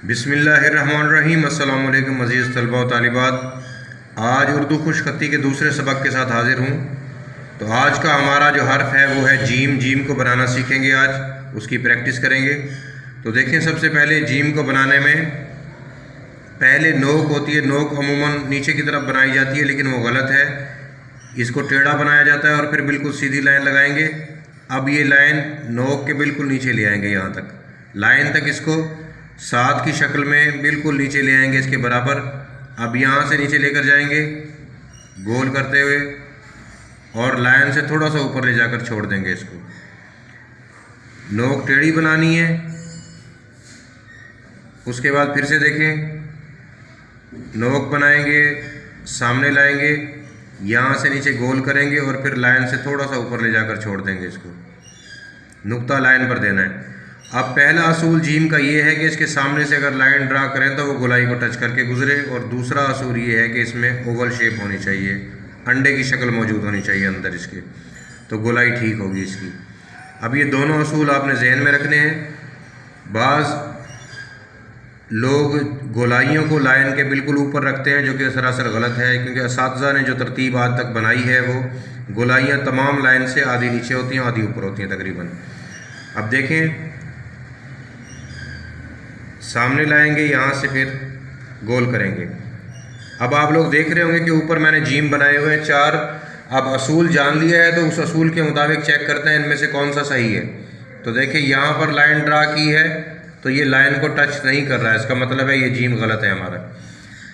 بسم اللہ الرحمن الرحیم۔ السلام علیکم عزیز طلبہ و طالبات، آج اردو خوش خطی کے دوسرے سبق کے ساتھ حاضر ہوں۔ تو آج کا ہمارا جو حرف ہے وہ ہے جیم۔ جیم کو بنانا سیکھیں گے، آج اس کی پریکٹس کریں گے۔ تو دیکھیں، سب سے پہلے جیم کو بنانے میں پہلے نوک ہوتی ہے۔ نوک عموماً نیچے کی طرف بنائی جاتی ہے، لیکن وہ غلط ہے۔ اس کو ٹیڑھا بنایا جاتا ہے اور پھر بالکل سیدھی لائن لگائیں گے۔ اب یہ لائن نوک کے بالکل نیچے لے آئیں گے، یہاں تک لائن تک، اس کو 7 کی شکل میں بالکل نیچے لے آئیں گے، اس کے برابر۔ اب یہاں سے نیچے لے کر جائیں گے گول کرتے ہوئے، اور لائن سے تھوڑا سا اوپر لے جا کر چھوڑ دیں گے اس کو۔ نوک ٹیڑھی بنانی ہے۔ اس کے بعد پھر سے دیکھیں، نوک بنائیں گے، سامنے لائیں گے، یہاں سے نیچے گول کریں گے اور پھر لائن سے تھوڑا سا اوپر لے جا کر چھوڑ دیں گے اس کو۔ نقطہ لائن پر دینا ہے۔ اب پہلا اصول جیم کا یہ ہے کہ اس کے سامنے سے اگر لائن ڈرا کریں تو وہ گولائی کو ٹچ کر کے گزرے، اور دوسرا اصول یہ ہے کہ اس میں اوول شیپ ہونی چاہیے، انڈے کی شکل موجود ہونی چاہیے اندر اس کے، تو گولائی ٹھیک ہوگی اس کی۔ اب یہ دونوں اصول آپ نے ذہن میں رکھنے ہیں۔ بعض لوگ گولائیوں کو لائن کے بالکل اوپر رکھتے ہیں، جو کہ سراسر غلط ہے، کیونکہ اساتذہ نے جو ترتیب آج تک بنائی ہے وہ گولائیاں تمام لائن سے آدھی نیچے ہوتی ہیں، آدھی اوپر ہوتی ہیں تقریباً۔ اب دیکھیں، سامنے لائیں گے، یہاں سے پھر گول کریں گے۔ اب آپ لوگ دیکھ رہے ہوں گے کہ اوپر میں نے جیم بنائے ہوئے ہیں 4۔ اب اصول جان لیا ہے تو اس اصول کے مطابق چیک کرتے ہیں ان میں سے کون سا صحیح ہے۔ تو دیکھیں، یہاں پر لائن ڈرا کی ہے تو یہ لائن کو ٹچ نہیں کر رہا ہے، اس کا مطلب ہے یہ جیم غلط ہے ہمارا۔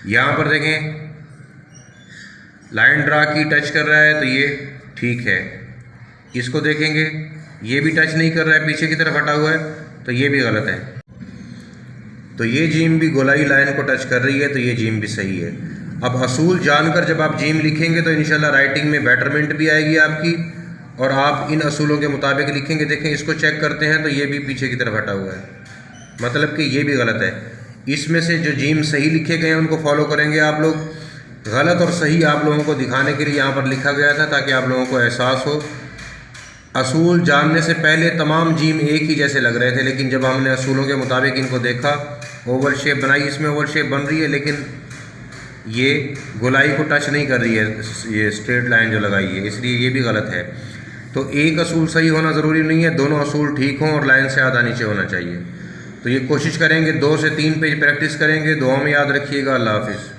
یہاں پر دیکھیں، لائن ڈرا کی ٹچ کر رہا ہے تو یہ ٹھیک ہے۔ اس کو دیکھیں گے، یہ بھی ٹچ نہیں کر رہا ہے، پیچھے کی طرف ہٹا ہوا ہے، تو یہ بھی غلط ہے۔ تو یہ جیم بھی گولائی لائن کو ٹچ کر رہی ہے، تو یہ جیم بھی صحیح ہے۔ اب اصول جان کر جب آپ جیم لکھیں گے تو انشاءاللہ رائٹنگ میں بیٹرمنٹ بھی آئے گی آپ کی، اور آپ ان اصولوں کے مطابق لکھیں گے۔ دیکھیں، اس کو چیک کرتے ہیں تو یہ بھی پیچھے کی طرف ہٹا ہوا ہے، مطلب کہ یہ بھی غلط ہے۔ اس میں سے جو جیم صحیح لکھے گئے ہیں ان کو فالو کریں گے آپ لوگ۔ غلط اور صحیح آپ لوگوں کو دکھانے کے لیے یہاں پر لکھا گیا تھا، تاکہ آپ لوگوں کو احساس ہو۔ اصول جاننے سے پہلے تمام جیم ایک ہی جیسے لگ رہے تھے، لیکن جب ہم نے اصولوں کے مطابق ان کو دیکھا، اوول شیپ بنائی، اس میں اوول شیپ بن رہی ہے لیکن یہ گولائی کو ٹچ نہیں کر رہی ہے، یہ اسٹریٹ لائن جو لگائی ہے، اس لیے یہ بھی غلط ہے۔ تو ایک اصول صحیح ہونا ضروری نہیں ہے، دونوں اصول ٹھیک ہوں اور لائن سے آدھا نیچے ہونا چاہیے۔ تو یہ کوشش کریں گے، 2 سے 3 پیج پریکٹس کریں گے۔ دعاؤں میں یاد رکھیے گا۔ اللہ حافظ۔